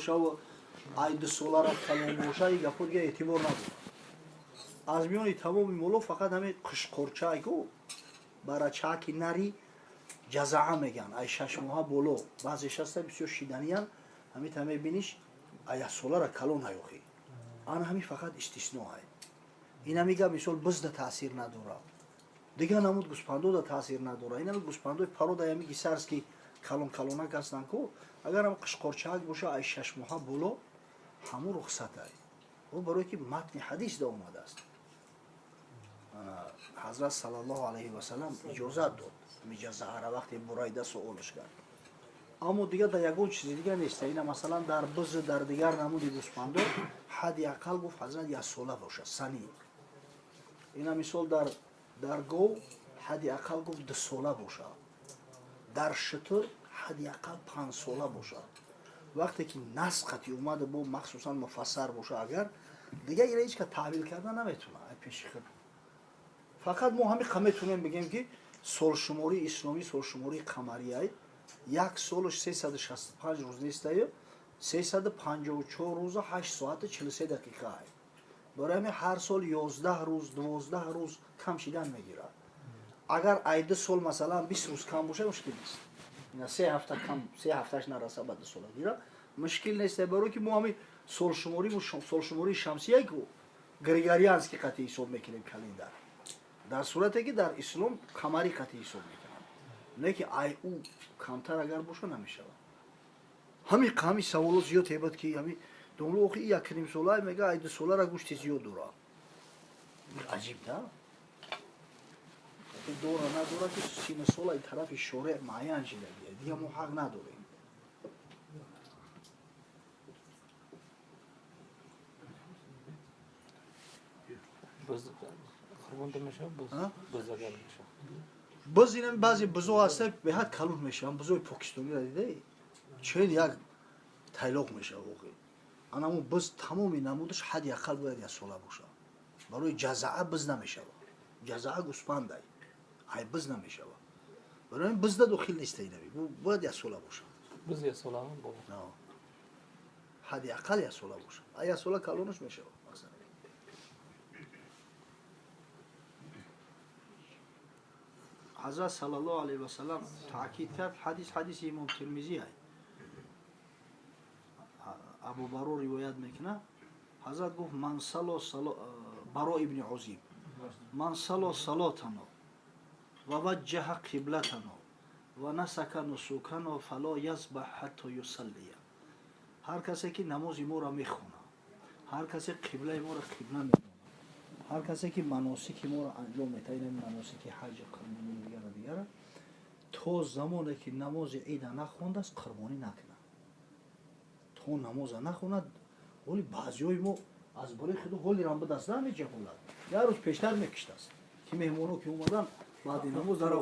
боша ва ай 2 солара калон боша и гапо дига эътибор надорад. Аз миёни тамоми моло фақат ҳамин қушқорчаку барачаки нари ҷазаа меган ай 6 моҳа боло баъзеш ҳаста бисёр шиданиян ҳамин та мебиниш ай 1 солара калон ҳаёхӣ ан ҳамин фақат истисно ай ина мега мисол бизда таъсир надора дига намуд гӯспандода таъсир надора ина гӯспандои парода ҳами гисарс ки калонак ҳастанд ку агар ҳам қушқорчаак боша ай 6 моҳа боло ҳамун рухсат ай ӯ барое ки матни ҳадисда омадааст ҳазрат саллаллоҳу алайҳи васалам иҷозат дод миҷазаара вақте бурайда суолаш кард аммо дига дар ягон чизи дига нест ина масалан дар биз дар дигар намуди гӯспандо ҳадди ақал гуфт ҳазрат 1 сола боша сани ина мисол дар гов ҳадди ақал гуфт 2 сола боша дар шитр ҳадди ақал 5 сола боша вақте ки насқати омада бо махсусан муфассар боша агар дига ина ҳеч ка таъвил карда наметавона пеши худ фақат мо ҳамин қа метавонем бигем ки солшумории исломӣ солшумории қамарияй 1 солаш 365 рӯз нестаю 354 рӯза 8 соату 43 дақиқа ай барои ҳамин ҳар сол 11 рӯз 12 рӯз кам шидан мегирад агар ай 2 сол масалан 20 рӯз кам боша мушкил нест ина 3 ҳафта кам 3 ҳафташ нараса ба 2 сола гира мушкил нест барои ки мо ҳамин солшумории шамсияй ку григориански қати ҳисоб мекунем календар дар сурате ки дар ислом қамари қати ҳисоб мекунад не ки ай ӯ камтар агар боша намешавад ҳамин саволот зиёд ҳебад ки ҳамин думло охи 1 солаи мега ай 2 солара гӯшти зиёд дора аҷиб да дора надора ки сини сола ин тарафи шореъ муайян шидагия дига мо ҳақ надорем биз ина баъзе бизо ҳаста беҳад калон мешаванд бизои покистониро дидаи 41 тайлоқ мешавад воқеъ анамун биз тамоми намудаш ҳадди ақал бояд 1 сола боша барои ҷазаа биз намешавад ҷазаа гӯспандай ай биз намешавад барои бизда дохил неста инави бояд 1 сола боша биз 1 сола ҳадди ақал 1 сола боша ай 1 сола калонаш мешавад ҳазрат саллаллоҳу алайҳи васалам таъкид кард ҳадиси имом тирмизӣ ай абу баро ривоят мекунад ҳазрат гуфт баро ибни озим ман сало салотано ва ваҷҷаҳа қиблатано ва насака нусукано фало язбаҳ ҳатто юсаллия ҳар касе ки намози моро мехонад ҳар касе қиблаи моро қибла медонад ҳар касе ки маносики моро анҷом метаҳад ин маносики ҳаҷ қурбонӣ дигара то замоне ки намози ида нахондааст қурбонӣ накунад то намоза нахонад ҳоли баъзиҳои мо аз болои худу ҳолирам бидаст намеҷаҳолад як рӯз пештар мекиштаст ки меҳмоно ки омаданд баъди намоз дар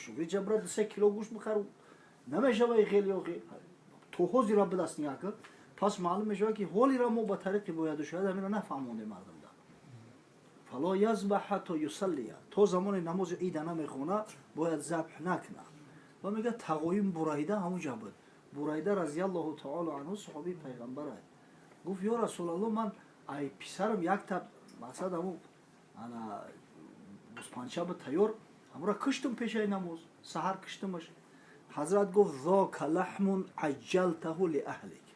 шугри ҷабра 2 кило гӯшт бихару намешавад хеле охи то ҳозирам бидаст яка пас маълум мешавад ки ҳолира мо ба тариқи бояду шояд ҳамиро нафаҳмонде мардум фало язбаҳ ҳатто юсаллия то замони намози ида намехона бояд забҳ накунад ва мега тағоим бурайда ҳамунҷа буд бурайда разияллоҳу таъола анҳу соҳобии пайғамбар ай гуфт ё расулаллоҳ ман ай писарам якта мақсад ҳамун гӯспанча буд тайёр ҳамура киштум пешаи намоз саҳар киштумаш ҳазрат гуфт зока лаҳмун аҷҷалтаҳу лиаҳлик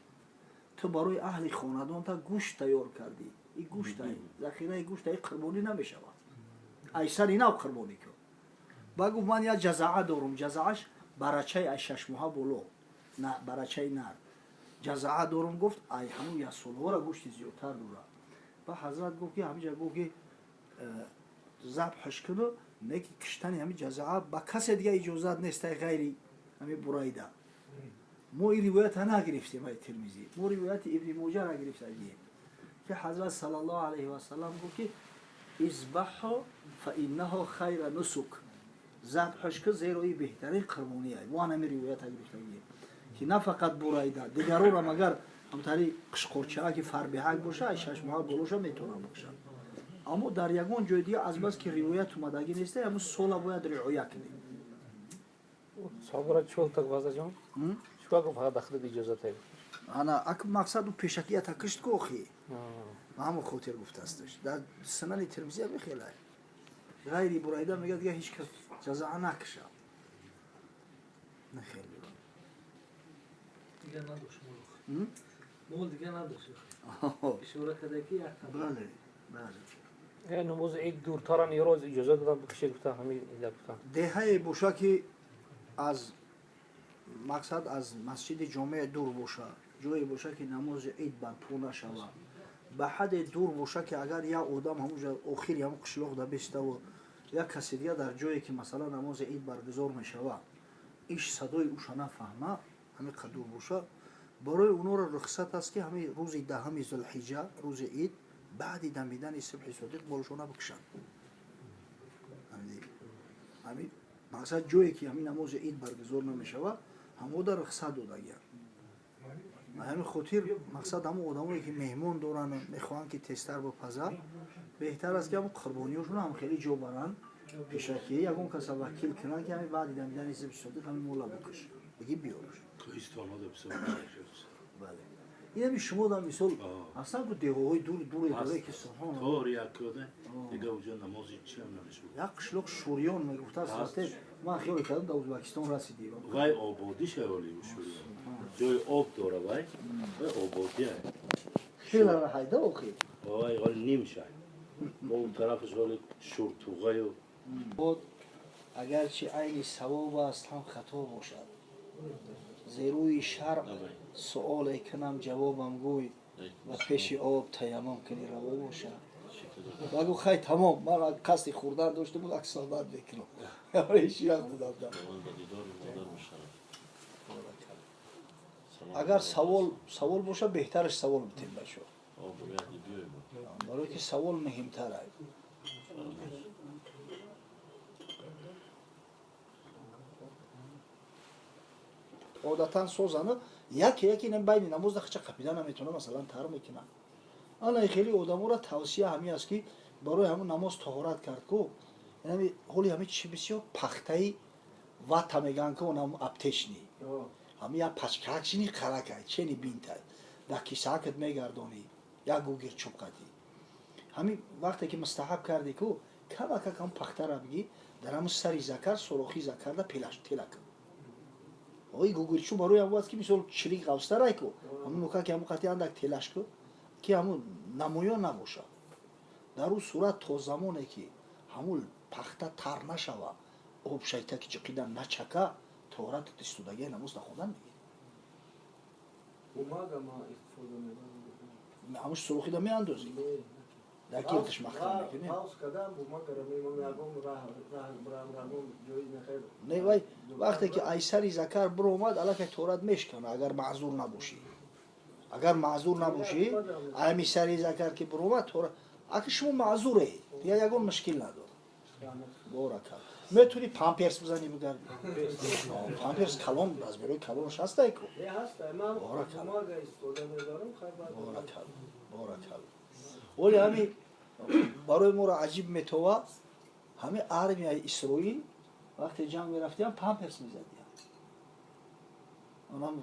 ту барои аҳли хонадонта гӯшт тайёр кардӣ и гӯштай захираи гӯштай қурбонӣ намешавад айсар инав қурбонӣ кун ба гуфт ман як ҷазаа дорум ҷазааш барачаи ай 6 моҳа боло на барачаи нар ҷазаа дорум гуфт ай ҳамун 1 солҳора гӯшти зиёдтар дора ба ҳазрат гуфт ки ҳаминҷа гуфт ки забҳш куну не ки киштани ҳамин ҷазаа ба касе дига иҷозат нестай ғайри ҳамин бурайда мо ин ривоята нагирифтем ай тирмизӣ мо ривояти ибни моҷаро гирифтаем ки ҳазрат саллаллоҳу алайҳи васалам гуфт ки избаҳҳо фа иннаҳо хайра нусук забҳш кун зеро и беҳтарин қурбонӣ ай мо ҳамин ривоята гирифтагием ки на фақат бурайда дигарорам агар ҳамтари қушқорчаа ки фарбиҳак боша ай 6 моҳа болоша метавонад бошад аммо дар ягон ҷои дига азбас ки ривоят омадагӣ неста ҳамун сола бояд риоя кунем собира чӯл так вазаҷон чука гуфт ҳада худат иҷозат ай ана ак мақсаду пешакията кышт ко охи ҳамон хотир гуфтасташ дар санани тирмизия бихелай ғайри бурайда мегӯяд дига ҳеҷ кас ҷазоа накашад нахел دیگه نداشت مول دیگه نداشت اشاره کرده که یک бале бале نماز عید دورترن یه روز اجازه دادن بکشید گفتن همین ایده گفتن деҳае боша ки аз мақсад аз масҷиди ҷомеа дур боша ҷое боша ки намози ид барпо нашава ба ҳадде дур боша ки агар як одам ҳамунҷа охири ҳамун қишлоқ дабиставу як каси дига дар ҷое ки масалан намози ид баргузор мешава иш садои уша нафаҳма ҳамин қадр дур боша барои онҳоро рухсат аст ки ҳамин рӯзи даҳами зулҳиҷа рӯзи ид баъди дамидани субҳи содиқ болшона бикушанд ҳамин мақсад ҷое ки ҳамин намози ид баргузор намешава ҳамода рухсат додагиянд ҳамин хотир мақсад ҳамон одамое ки меҳмон доранд мехоҳанд ки тезтар бипазад беҳтар аст ки ҳамон қурбониҳошонро ҳам хеле ҷо баранд пешакӣ ягон каса вакил кунанд ки ҳамин баъди дамидани субҳи содиқ ҳамин мола бикуш бигӣ биёраш инами шумо дар мисол аслан ку деҳоҳои дуре дорае ки як қишлоқ шӯриён мегуфтааст ман хиёл кардам дар ӯзбекистон расидем вай ободӣ шавали шӯриён ҷои об дора вай ободия хелара ҳайда охир вай ҳоли ним шай мо он тарафаш ҳоли шуртуғаю агарчи айни савоб аст ҳам хато бошад зеруи шаръ суоле кунам ҷавобам гӯй ва пеши об таяммум кунӣ раво бошад багӯ хай тамом ман қасди хӯрдан дошта буд ак соҳбат мекунам ишиак будам агар савол боша беҳтараш савол битем бачо барое ки савол муҳимтар аст одатан созана яке байни намозда хача қапида наметона масалан тар мекунад ана хеле одаморо тавсия ҳамин аст ки барои ҳамун намоз таҳорат кард ку инами ҳоли ҳамин чи бисёр пахтаи вата меган ку онам аптешни ҳамин як пачкакчини қаракай чени бинтай дар кисаакат мегардони як гугир чӯбқатӣ ҳамин вақте ки мустаҳаб карди ку камакак ҳам пахтара бигӣ дар ҳамун сари закар сурохи закарда телака ой гугирчу барои ҳамун аст ки мисол чирик ғавстарай ку ҳамун нука ки ҳамун қати андак телаш ку ки ҳамун намоён набошад дар ӯ сурат то замоне ки ҳамун пахта тар нашава об шайта ки ҷиқида начака таҳорат истодагии намоз нахондан мегирад ҳамуш сурохида меандозӣ дар гирдаш махкам мекунем не вай вақте ки айсари закар биромад аллакай таҳорат мешкана агар маъзур набошӣ ами сари закар ки биромад таҳорат аки шумо маъзуре дига ягон мушкил надор боракал метуни памперс бизани бигарди памперс калон аз берои калонш ҳастай ку боракал оли ҳами барои моро аҷиб метова ҳами армияи исроил вақте ҷанг мерафтиям памперс мезадиям онам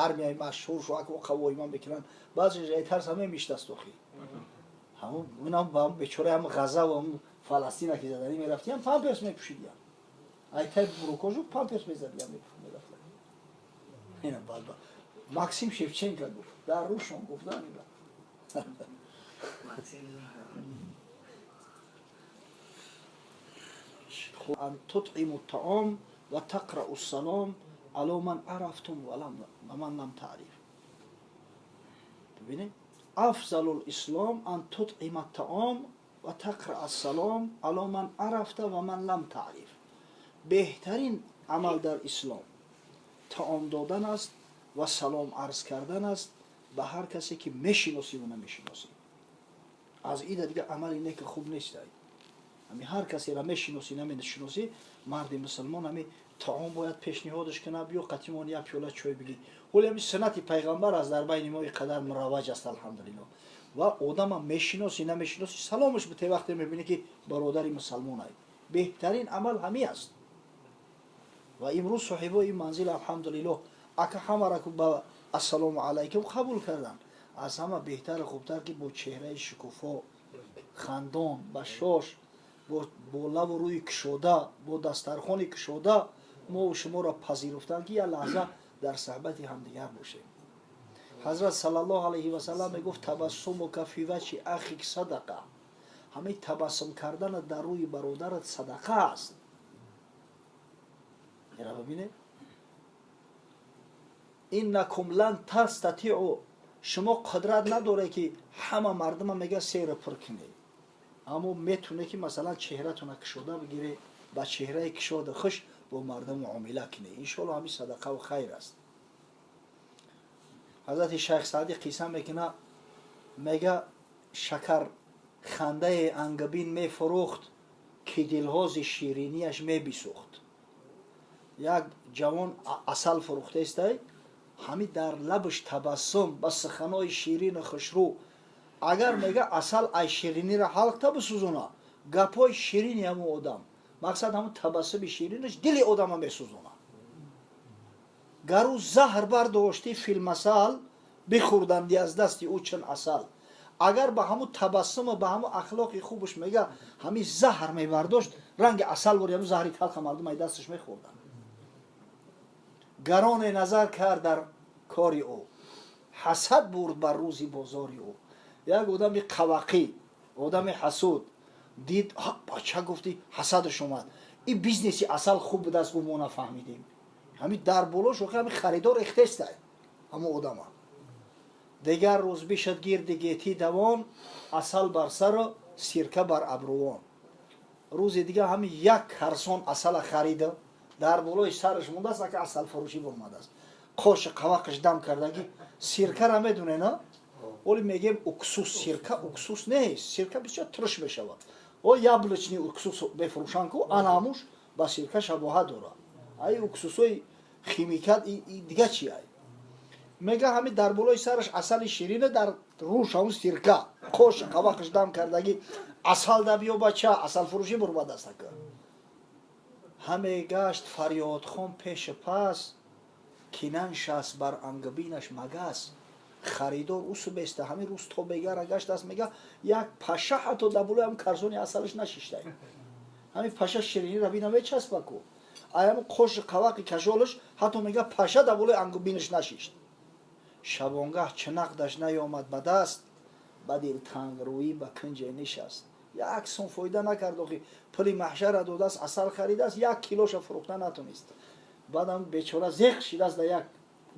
армияи машҳур шуак қавоиман бикунанд баъзе ҷай тарс ҳаме миштаст охи ҳамун инам бечораи ҳам ғаза ва фаластина ки задани мерафтиям памперс мепӯшидиям айтай бурукожу памперс мезадиям мерафтам инам балба максим шевченко гуфт дар рӯшон гуфтан أن تطعموا الطعام وتقرأوا السلام على من عرفتم ومن لم تعرف ببینید أفضل الإسلام أن تطعم الطعام وتقرأ السلام على من عرفت ومن لم تعرف بهترین عمل در اسلام طعام دادن است و سلام عرض کردن است به هر کسی که میشناسی و نمیشناسی از این دیگه عمل اینه که خوب نیست همی هر کسی را میشناسی نمیشناسی مرد مسلمان همی طعام باید پیشنهادش کنه بیا قطیمان یک پیاله چای بگی ولی همی سنت پیغمبر از در بین ما اینقدر مروج است الحمدلله و آدم هم میشناسی نمیشناسی سلامش به تی وقتی میبینی که برادری مسلمان است بهترین عمل همی است و امروز صاحبای این منزل الحمدلله اگه همه را با السلام علیکم قبول کردن. از همه بهتر و خوبتر که با چهره شکوفا خندان با شاش با لب روی کشوده با دسترخوان کشوده ما و شما را پذیرفتن که یه لحظه در صحبت همدیگر باشیم. حضرت صلی الله علیه و سلم میگفت تبسم که فی وجه اخیک صدقه. همین تبسم کردن در روی برادرت صدقه است. اینا ببینید اینکم لن تستطیعوا، شما قدرت نداره که همه مردم میگه سیر پر کنی، اما میتونه که مثلا چهرهتون کشوده بگیره با چهره کشوده خوش با مردم معامله کنی. ان شاء الله همین صدقه و خیر است. حضرت شیخ سعدی قصه میکنه، میگه شکر خنده انگبین میفروخت که دلهاز شیرینیش میبسوخت. یک جوان عسل فروخته است، همین در لبش تبسم با سخنای شیرین خوشرو، اگر میگه عسل ای شیرینی را حلق تا بسوزونه، گپای شیرینی همون آدم، مقصد همون تبسم شیرینش دل آدم هم میسوزونه. گرو زهر برداشتی فی المثل بخوردندی از دستی او چون عسل. اگر به همون تبسم و به همون اخلاق خوبش میگه همین زهر میبرداشت، رنگ عسل بود، همون زهری تلخ مردم ای دستش میخوردن. گران نظر کرد در کاری او، حسد برد بر روزی بازاری او. یک آدم قوقی، آدم حسود دید، بچه گفتی حسدش اومد، این بیزنسی اصل خوب بود از ما نفهمیدیم. همین در بلاش همین خریدار اختسته همون آدم هم. دیگر روز بیشد گیرد گیتی دوان، اصل بر سر و سیرکه بر ابروان. روز دیگه همین یک کرسان اصل خریده، در بالای سرش مونده است که اصل فروشی برمده است. قاش قواقش دم کردگی سیرکه را میدونه نه؟ ولی میگیم اکسوس، سیرکه اکسوس نیست، سیرکه بسیار ترش بشود. و یابلچنی اکسوس بفروشن که اناموش با سیرکه شباهت داره. ای اکسوسای خیمیکات دیگه چی ای؟ میگه همین در بالای سرش اصل شیرینه، در روش همون سیرکه، قاش قواقش دم کردگی اصل ده بیا بچه اصل فروشی برمده است که. همه گشت فریاد خون پیش پس، کینن شست بر انگبینش مگس. خریدار او سو بیسته همین روز تو بگر گشت است، میگه یک پشه حتی دبولو هم کرزونی اصلش نشیشته. همین پشه شیرینی رو بینم چسب بکو، ایم خوش قواقی کشالش حتی میگه پشه دبولو انگبینش نشیشت. شبانگه چه نقدش نیامد به دست، بدیل تنگ روی به کنج نشست. یک سون فایده نکرد که پلی محشر را داده است، اصل خریده است، یک کیلوش فروخته نتونست. بعدم بیچاره زیخ شده است،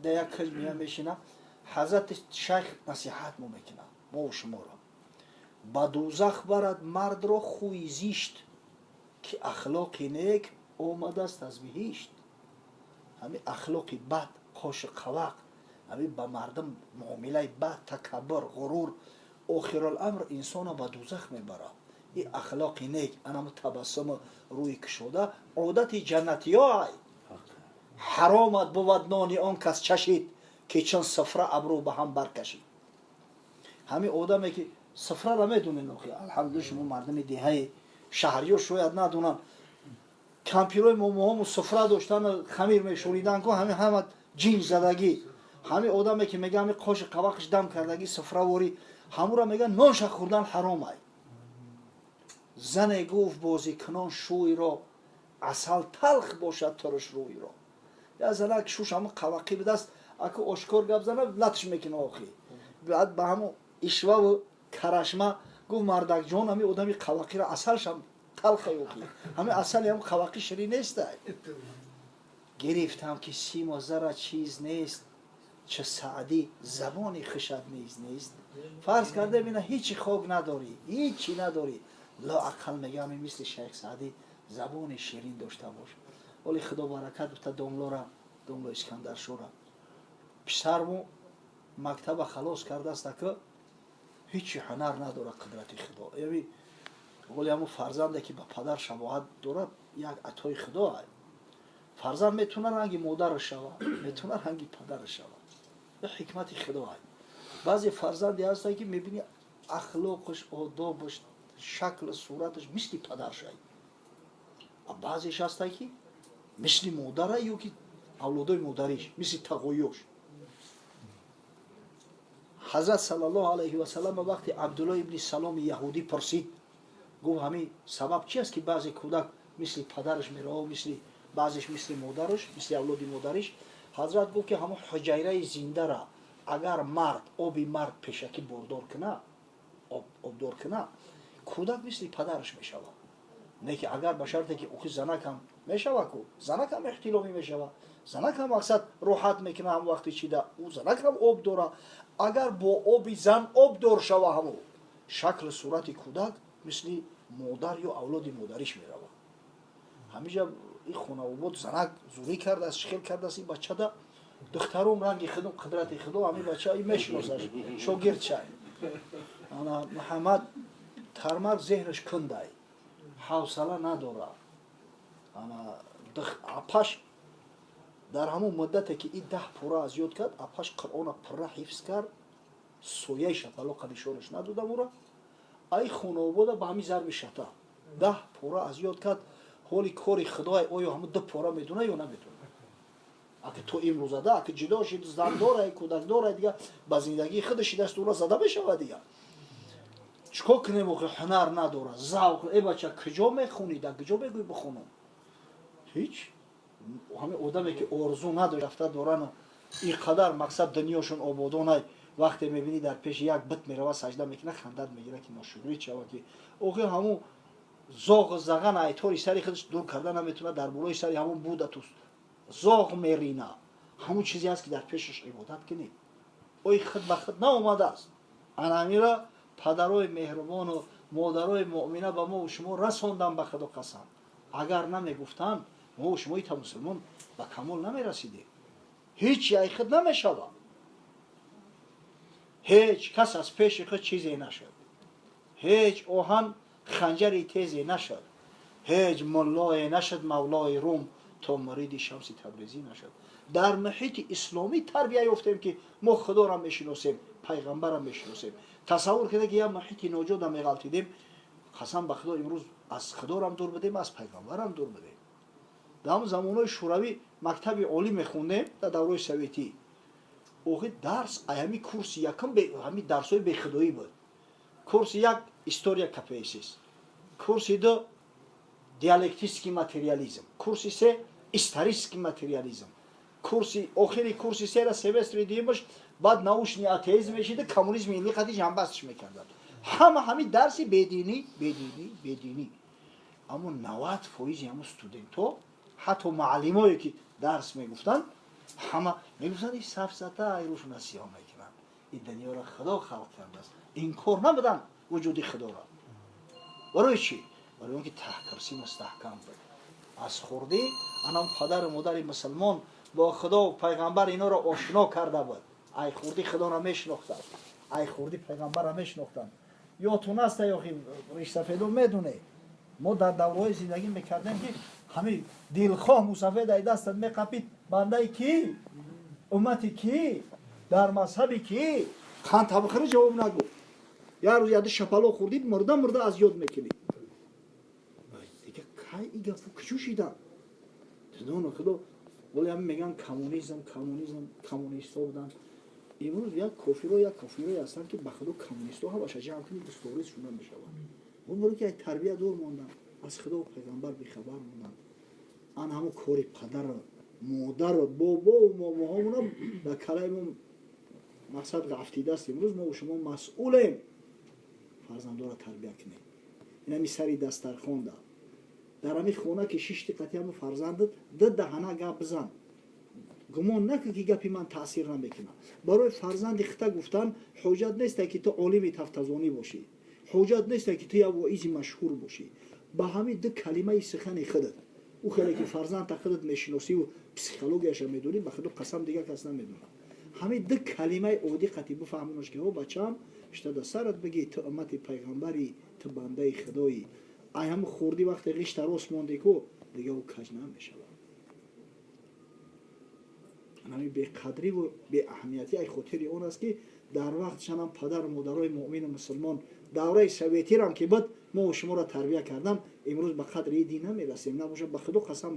در یک کنج میان میشینه. حضرت شیخ نصیحت مو میکنه ما و شما را، با دوزخ برد مرد را خوی زیشت، که اخلاق نیک آمده است از بهشت. همین اخلاق بد، قاش قواق، همین با مردم معامله بد، تکبر، غرور، آخر الامر انسان را با دوزخ میبره. این اخلاق نیک، انم تبسم روی کشوده عادت جنتی های. حرامت بود نانی آن کس چشید، که چون سفره ابرو به هم برکشید. همین آدمی که سفره را میدونه نخی، الحمدلله شما مردم دیهه شهری شاید ندونن، کمپیروی مومو سفره داشتن خمیر میشوریدن که همه جین زدگی. همین آدمی که میگه همین قاش قواقش دم کردگی سفره واری، همون را میگه نانش خوردن حرام ای. زن گفت بازی کنان شوی را، اصل تلخ باشد ترش روی را. یا زنه که شوش همون قواقی بدست، اکو اشکار گپ زنه لطش میکنه آخی. بعد به همون اشوه و کرشمه گفت مردک جان همین آدمی قواقی را اصلش هم تلخه آخی، همین اصل هم قواقی شیرین نیست. گرفتم که سیم و زر چیز نیست، چه سعدی زبانی خشد نیست. فرض کرده بینه هیچی خوگ نداری، هیچی نداری، لا اقل میگه همین مثل شیخ سعدی زبان شیرین داشته باش. ولی خدا برکت بته داملا اسکندر شورا پسرمو مکتب خلاص کرده است که هیچی هنر نداره قدرت خدا. یعنی ولی همون فرزنده که با پدر شباهت داره یک عطای خدا هست. فرزند میتونه رنگی مادر شود، میتونه رنگی پدر شود، یه حکمت خدا هست. بعضی فرزندی هستن که میبینی اخلاقش، آدابش، شکل صورتش مثل پدر شد. بعضیش هستن که مثل مادره یا که اولادای مادریش مثل تقویوش. حضرت صلی الله علیه و سلم وقتی عبدالله ابن سلام یهودی پرسید گفت همین سبب چی است که بعضی کودک مثل پدرش میره و بعضیش مثل مادرش مثل اولاد مادرش حضرت گفت که همون حجیره زنده را اگر مرد آبی مرد پیشکی بردار کنه آبدار کنه کودک مثل پدرش میشود نه که اگر به شرطی که او زنک هم میشود کو زنک هم اختلافی میشود زنک هم مقصد راحت میکنه هم وقتی چیده او زنک هم آب داره اگر با آبی زن آب دار شود همو شکل صورت کودک مثل مادر یا اولاد مادریش میرود همینجا این خانواده زنک زوری کرده است شخیل کرده است این بچه ده دخترم رنگی خودم قدرت خودم همین بچه این میشناسه شاگرد چای انا محمد ترمک ذهنش کنده حوصله نداره انا اپاش در همون مدتی که این 10 پوره از یاد کرد اپاش قرآن پره حفظ کرد سویه شپلو قلیشونش ندوده مورا ای خانواده به همین ضرب شتا 10 پوره از یاد کرد حالی کاری خدای آیا همون 2 پوره میدونه یا نمیدونه اگه تو امروز زده اگه جدا شد زن داره کودک داره دیگه با زندگی خودش دست اون زده بشه دیگه چیکار کنیم موقع هنر نداره ذوق ای بچه کجا میخونی در کجا بگوی بخونم هیچ همه آدمی که آرزو نداره رفته دوران اینقدر مقصد دنیاشون آبادانه وقتی میبینی در پیش یک بت میره سجده میکنه خندت میگیره که ناشکری چه و که اوقی همون ذوق زغن ایطوری سری خودش دور کرده نمیتونه در بالای سری همون بوده تو ذوق میرینه همون چیزی است که در پیشش عبادت کنی اوی خود به خود نآمده است انامیرا پدرای مهربان و مادرای مؤمنه به ما و شما رساندن به خدا قسم اگر نمیگفتن ما و شما تا مسلمان به کمال نمیرسیدیم هیچ یای خود نمیشود هیچ کس از پیش خود چیزی نشد هیچ آهن خنجری تیزی نشد هیچ ملای نشد مولای روم تا مرید شمس تبریزی نشد در محیط اسلامی تربیت یافتیم که ما خدا را میشناسیم پیغمبر را میشناسیم تصور کنید که یه محیط ناجور را میغلطیدیم قسم به خدا امروز از خدا را دور بدیم از پیغمبر هم دور بدیم در همون زمانهای شوروی مکتب عالی میخوندیم در دوره سویتی اوقی درس ایمی کورس یکم همین درسای بی خدایی بود کورس یک هیستوریا کاپیسیس کورس دو دیالکتیسکی ماتریالیزم کورس سه استاریسکی ماتریالیزم کورس آخری کورس سه را سمستر دیمش بعد ناوشنی آتئیسم میشید کمونیسم این قضیه جنبستش میکردن همین درسی بدینی اما 90% همون استودنتو حتی معلمایی که درس میگفتن همه میگفتن این سفسطه ایروشون از سیاه میکنن این دنیا را خدا خلق کرده است این کار نبودن وجودی خدا را برای چی؟ برای اون که تحکرسی مستحکم بود از خوردی انام پدر و مادر مسلمان با خدا و پیغمبر اینا را آشنا کرده بود ای خوردی خدا را میشناختن ای خوردی پیغمبر را میشناختن یا تو نسته یا ریش سفیدو میدونه ما در دورهای زندگی میکردیم که همین دلخواه موسفید ای دستت میقپید بنده کی امتی کی در مذهبی کی خان طبخری جواب نگو یا روز یاد شپلو خوردید مرده از یاد میکنید دیگه کی این گفت کجوشیدن تدون خدا ولی هم میگن کمونیستا بودن امروز یک کافیرو هستن که به خدا کمونیستا ها باشه جمع کنید استوریس شونن بشه اون برای که تربیت دور موندن از خدا و پیغمبر بیخبر موندن آن همون کاری پدر مادر بابا و ماما همونا به کلام مقصد رفتیده است امروز ما و شما مسئولیم فرزندا را تربیت کنیم این همی سری دسترخوان ده در همی خونه که 6 دقیقه هم فرزندت دهنه گپ بزن گمان نکن که گپی من تاثیر نمیکنه برای فرزند خطا گفتن حجت نیست که تو عالم تفتزانی باشی حجت نیست که تو یه واعظ مشهور باشی با همین 2 کلمه سخن خودت او خیلی که فرزند تا خودت میشناسی و پسیکولوژیش میدونی به خدا قسم دیگه کس نمیدونه همین 2 کلمه عادی قطعی بفهمونش که بچه‌ام اشتاد سرت بگی تو امت پیغمبری تو بنده خدایی ای هم خوردی وقتی ریش راست مونده کو دیگه او کج نمیشه همین به قدری و به اهمیتی ای خاطر اون است که در وقت شنم پدر و مادرای مؤمن مسلمان دوره سویتی هم که بود ما و شما را تربیت کردن امروز به قدر این دین نمیرسیم نباشه به خدا قسم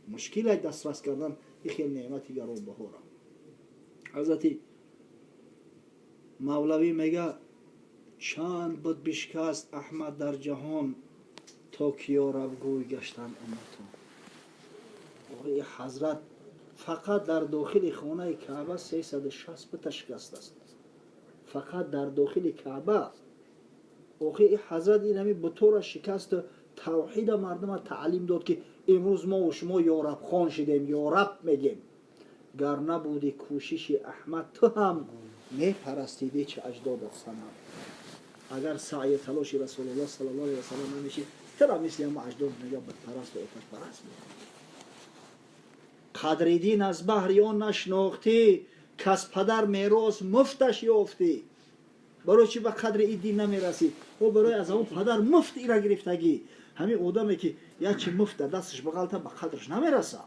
مشکل ای دسترس کردن این خیلی نعمتی گران بهاره حضرت مولوی میگه چند بود بشکست احمد در جهان تا کیا روگوی گشتن امتون. آقای حضرت فقط در داخل خانه کعبه 360 بت شکست است. فقط در داخل کعبه آقای حضرت این همی بطور شکست توحید مردم تعلیم داد که امروز ما و شما یا رب خان شدیم یا رب میگیم. گر نبودی کوشش احمد تو هم میپرستیدی چه اجدادت صنم. اگر سعی تلاش رسول الله صلی الله علیه و سلم نمیشه چرا مثل ما اجداد میگه بدپرست و آتش پرست میگه. قدردین از بهر آن نشناختی کس پدر میراث مفتش یافتی. برای چی به قدر این دین نمیرسی؟ خب برای از اون پدر مفت ای را گرفتگی. همین آدمی که یکی مفت دستش بغلطه به قدرش نمیرسه.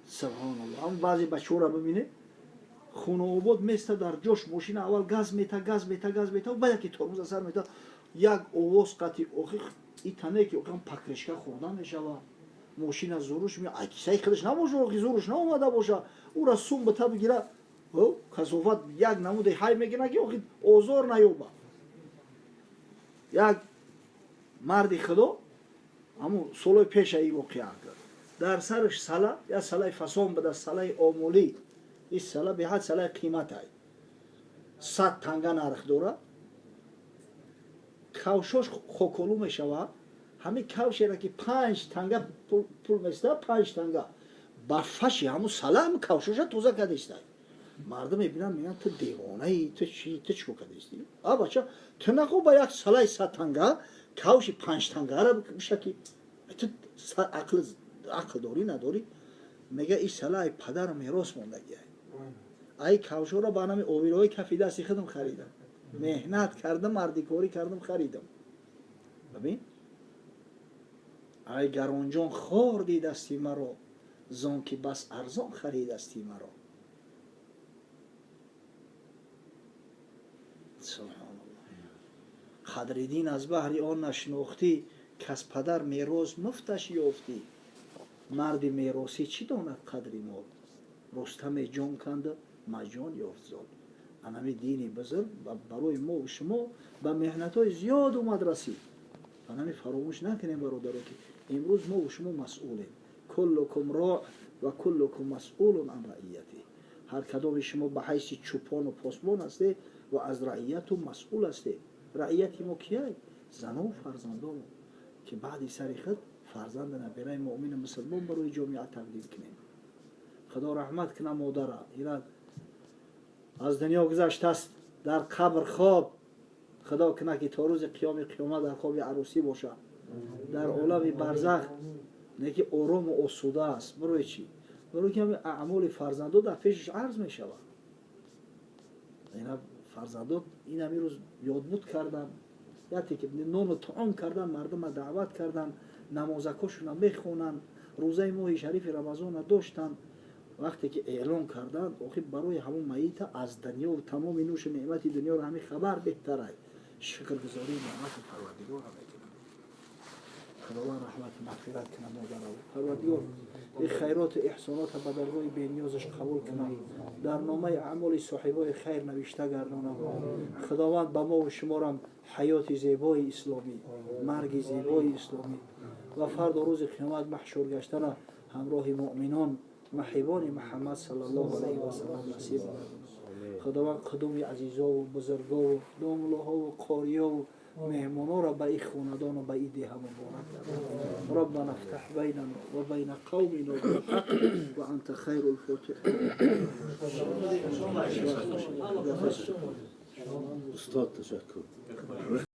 سبحان الله. اما بعضی بچه را ببینه خونه آباد میسته در جوش ماشین اول گاز میته و بعد که ترمز اثر میته یک آواز قطعی آخی این تنه که اقام پکرشکه خوردن میشوه. ماشین از زوروش میاد کسی خودش نباشه که زوروش نامده باشه او را سوم به تا بگیره کسافت یک نموده های میگنه که آخی آزار نیوبه. یک مردی خدا همون سالای پیش ای واقعه کرد در سرش سله یا سله فسان بده سله آمولی. این سله به حد سله قیمت های 100 تنگه نرخ داره. کوشش خوکولو میشوه. همین کوشی را که 5 تنگه پول میسته 5 تنگه برفشی همون سله همون کوشش توزه کدیسته. مردم میبینن میگن تو دیوانه ای تو چیکو کدیستی؟ بچه تو نخو با یک سله 100 تنگه کوشی 5 تنگه را بشه که تو عقل داری نداری؟ میگه این سله پدر میراث موندگی ای کوشو را با نام اویروی کفی دستی خودم خریدم. مهنت کردم مردی کاری کردم خریدم. ببین ای گرانجان خوردی دستی مرا زان که بس ارزان خریدستی مرا. سبحان الله. قدردین از بهر آن نشناختی کس پدر میراث مفتش یافتی. مرد میراثی چی داند قدری مال رستم جان کند مجان یافت زال. انمی دینی بزرگ برای ما و شما به محنت های زیاد اومد رسید. انمی فراموش نکنیم برادران که امروز ما و شما مسئولیم. کلکم راع و کلکم مسئول عن رعیته. هر کدام شما به حیث چوپان و پاسبان هسته و از رعیت و مسئول هسته. رعیت ما کیه؟ زن و فرزندان که بعد سر خود فرزند نبیره مؤمن مسلمان برای جامعه تبدیل کنیم. خدا رحمت کنه مادره ایران از دنیا گذشته است در قبر خواب. خدا کنه که تا روز قیامت در خواب عروسی باشه در عالم برزخ نه که آرام و آسوده است. برای چی؟ برای که همین اعمال فرزندان در پیشش عرض می شود. اینا فرزندان این همین روز یادبود کردن یکی که نان و طعام کردن مردم دعوت کردن نمازکاشون میخونن روزه ماه شریف رمضان داشتن. وقتی که اعلان کردن آخه برای همون میت از دنیا و تمام نوش نعمت دنیا رو همین خبر بهتره. شکرگزاری نعمت پروردگار رو میکنن. خداوند رحمت مغفرت کنه مادر پروردگار این خیرات و احسانات به درگاه بی‌نیازش قبول کنه. در نامه اعمال صاحبای خیر نوشته گردانه. خداوند به ما و شما را حیات زیبای اسلامی مرگ زیبای اسلامی و فردا روز قیامت محشور گشتن همراه مؤمنان محبان محمد صلی الله علیه و سلم نصیب خداوند قدوم عزیزا و بزرگا و داملاها و قاریا و مهمانا را به این خاندان و به این دیه مبارک کرد. ربنا افتح بیننا و بین قومنا بالحق و انت خیر الفاتحین. استاد تشکر.